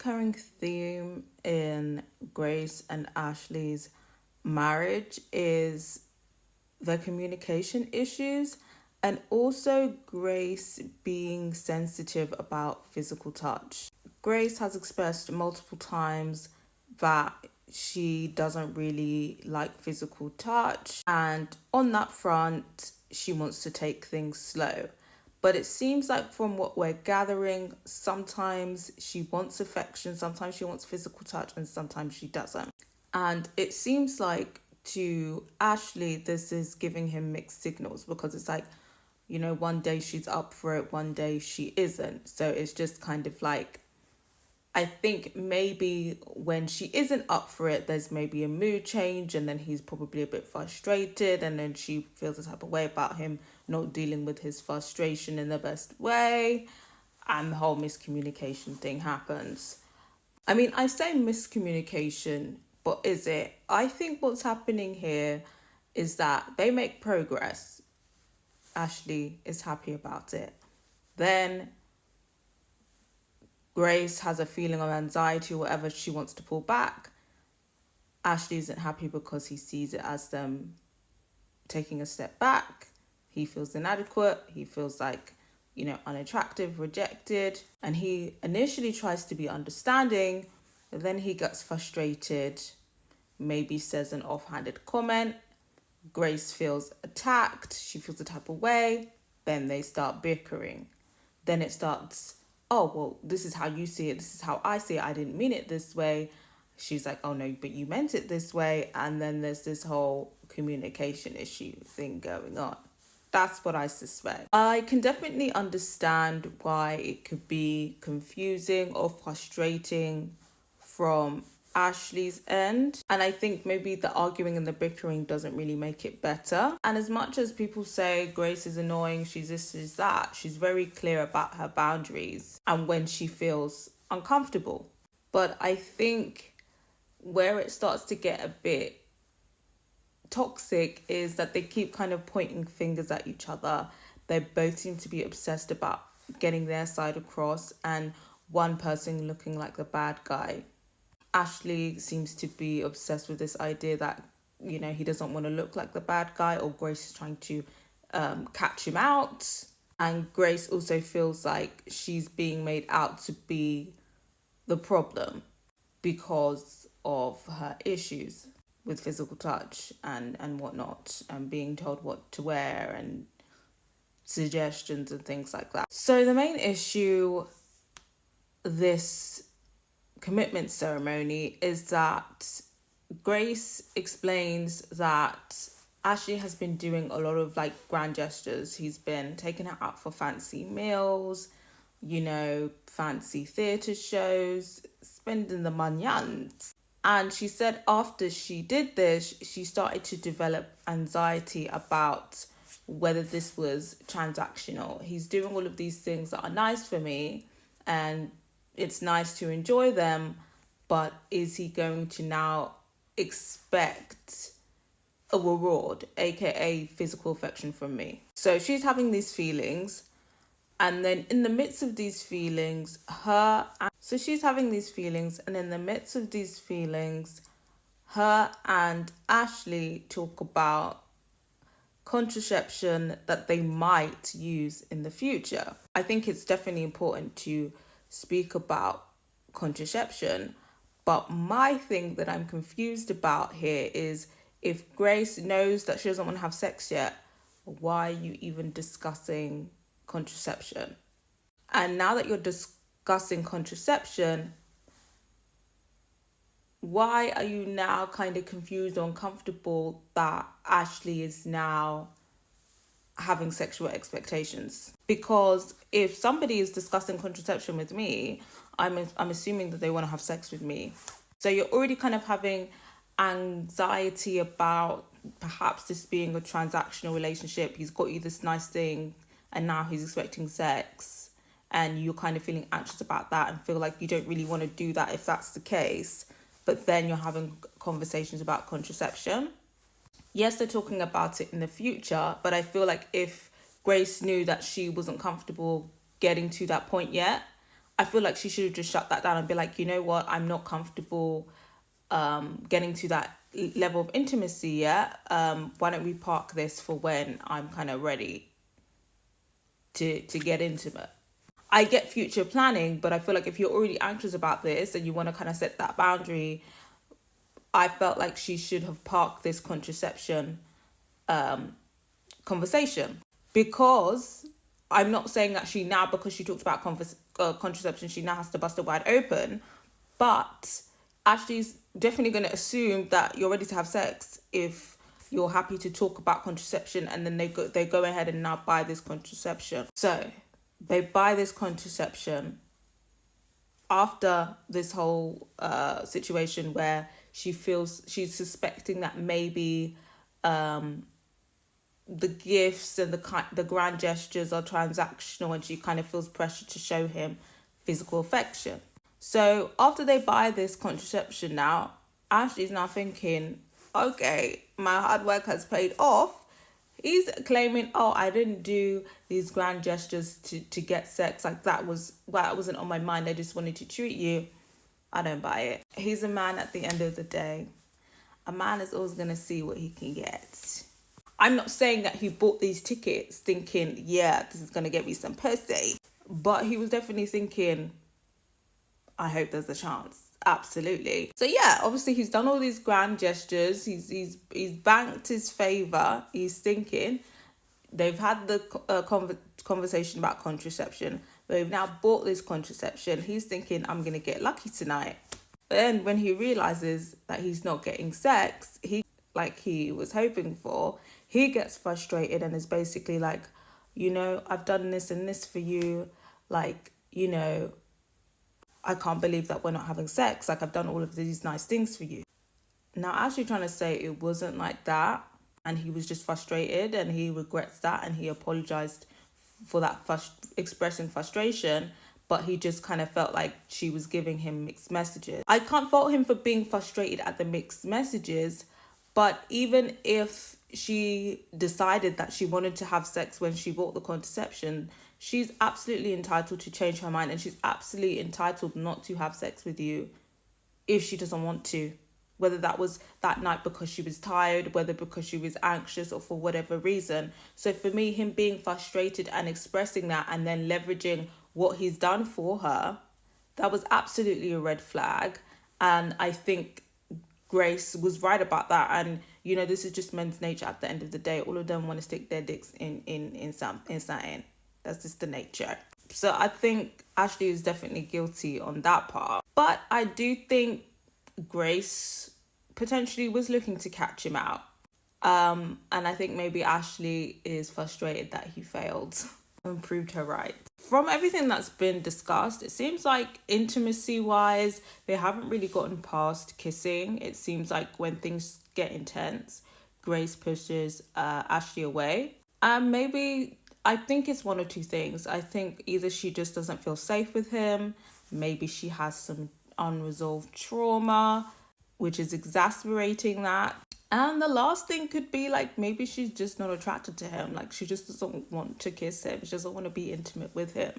recurring theme in Grace and Ashley's marriage is the communication issues and also Grace being sensitive about physical touch. Grace has expressed multiple times that she doesn't really like physical touch, and on that front, she wants to take things slow. But it seems like from what we're gathering, sometimes she wants affection, sometimes she wants physical touch, and sometimes she doesn't. And it seems like to Ashley, this is giving him mixed signals because it's like, one day she's up for it, one day she isn't. So it's just kind of like, I think maybe when she isn't up for it, there's maybe a mood change and then he's probably a bit frustrated and then she feels a type of way about him not dealing with his frustration in the best way and the whole miscommunication thing happens. I mean, I say miscommunication, but is it? I think what's happening here is that they make progress. Ashley is happy about it. Then Grace has a feeling of anxiety or whatever, she wants to pull back. Ashley isn't happy because he sees it as them taking a step back. He feels inadequate. He feels like, unattractive, rejected. And he initially tries to be understanding, but then he gets frustrated, maybe says an offhanded comment. Grace feels attacked. She feels the type of way. Then they start bickering. Then it starts, oh, well, this is how you see it. This is how I see it. I didn't mean it this way. She's like, oh, no, but you meant it this way. And then there's this whole communication issue thing going on. That's what I suspect. I can definitely understand why it could be confusing or frustrating from Ashley's end. And I think maybe the arguing and the bickering doesn't really make it better. And as much as people say Grace is annoying, she's this, she's that, she's very clear about her boundaries and when she feels uncomfortable. But I think where it starts to get a bit toxic is that they keep kind of pointing fingers at each other. They both seem to be obsessed about getting their side across and one person looking like the bad guy. Ashley seems to be obsessed with this idea that, he doesn't want to look like the bad guy, or Grace is trying to catch him out. And Grace also feels like she's being made out to be the problem because of her issues with physical touch and whatnot, and being told what to wear and suggestions and things like that. So the main issue this commitment ceremony is that Grace explains that Ashley has been doing a lot of grand gestures. He's been taking her out for fancy meals, fancy theatre shows, spending the manyans. And she said after she did this, she started to develop anxiety about whether this was transactional. He's doing all of these things that are nice for me and it's nice to enjoy them, but is he going to now expect a reward, aka physical affection from me? So she's having these feelings, and then in the midst of these feelings, her and Ashley talk about contraception that they might use in the future. I think it's definitely important to speak about contraception, but my thing that I'm confused about here is if Grace knows that she doesn't want to have sex yet, why are you even discussing contraception? And now that you're discussing contraception, why are you now kind of confused or uncomfortable that Ashley is now having sexual expectations? Because if somebody is discussing contraception with me, I'm assuming that they want to have sex with me. So you're already kind of having anxiety about perhaps this being a transactional relationship. He's got you this nice thing and now he's expecting sex, and you're kind of feeling anxious about that and feel like you don't really want to do that if that's the case. But then you're having conversations about contraception. Yes, they're talking about it in the future, but I feel like if Grace knew that she wasn't comfortable getting to that point yet, I feel like she should have just shut that down and be like, you know what, I'm not comfortable getting to that level of intimacy yet. Why don't we park this for when I'm kind of ready to get intimate? I get future planning, but I feel like if you're already anxious about this and you want to kind of set that boundary, I felt like she should have parked this contraception conversation. Because I'm not saying that she now, because she talked about contraception, she now has to bust it wide open. But Ashley's definitely going to assume that you're ready to have sex if you're happy to talk about contraception, and then they go ahead and now buy this contraception. So they buy this contraception after this whole situation where she feels she's suspecting that maybe the gifts and the grand gestures are transactional, and she kind of feels pressure to show him physical affection. So after they buy this contraception now, Ashley's now thinking, okay, my hard work has paid off. He's claiming, oh, I didn't do these grand gestures to get sex. Like that wasn't on my mind. I just wanted to treat you. I don't buy it. He's a man at the end of the day. A man is always going to see what he can get. I'm not saying that he bought these tickets thinking, yeah, this is going to get me some pussy. But he was definitely thinking, I hope there's a chance. Absolutely. So yeah, obviously he's done all these grand gestures. He's banked his favor. He's thinking they've had the conversation about contraception. They've now bought this contraception. He's thinking, I'm gonna get lucky tonight. But then when he realizes that he's not getting sex, like he was hoping for, he gets frustrated and is basically like, you know, I've done this and this for you. Like, you know, I can't believe that we're not having sex. Like, I've done all of these nice things for you. Now, actually trying to say it wasn't like that. And he was just frustrated and he regrets that. And he apologized for that expressing frustration. But he just kind of felt like she was giving him mixed messages. I can't fault him for being frustrated at the mixed messages. But even if she decided that she wanted to have sex when she bought the contraception, she's absolutely entitled to change her mind, and she's absolutely entitled not to have sex with you if she doesn't want to. Whether that was that night because she was tired, whether because she was anxious, or for whatever reason. So for me, him being frustrated and expressing that and then leveraging what he's done for her, that was absolutely a red flag. And I think Grace was right about that. And you know, this is just men's nature at the end of the day. All of them want to stick their dicks in something. That's just the nature. So I think Ashley is definitely guilty on that part. But I do think Grace potentially was looking to catch him out. And I think maybe Ashley is frustrated that he failed and proved her right. From everything that's been discussed, it seems like intimacy-wise, they haven't really gotten past kissing. It seems like when things get intense, Grace pushes Ashley away. And maybe, I think it's one or two things. I think either she just doesn't feel safe with him, maybe she has some unresolved trauma, which is exasperating that. And the last thing could be like maybe she's just not attracted to him. Like she just doesn't want to kiss him. She doesn't want to be intimate with him.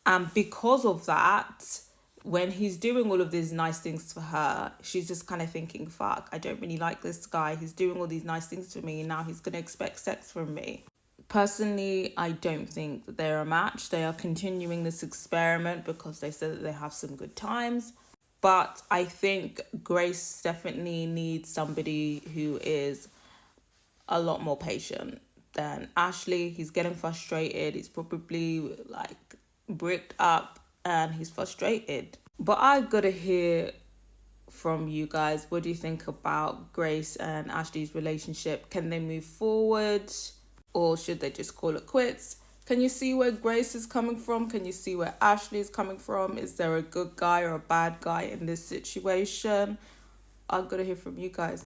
And because of that, when he's doing all of these nice things for her, she's just kind of thinking, fuck, I don't really like this guy. He's doing all these nice things for me and now he's going to expect sex from me. Personally, I don't think that they're a match. They are continuing this experiment because they said that they have some good times. But I think Grace definitely needs somebody who is a lot more patient than Ashley. He's getting frustrated. He's probably like bricked up and he's frustrated. But I gotta hear from you guys. What do you think about Grace and Ashley's relationship? Can they move forward or should they just call it quits? Can you see where Grace is coming from? Can you see where Ashley is coming from? Is there a good guy or a bad guy in this situation? I'm gonna hear from you guys.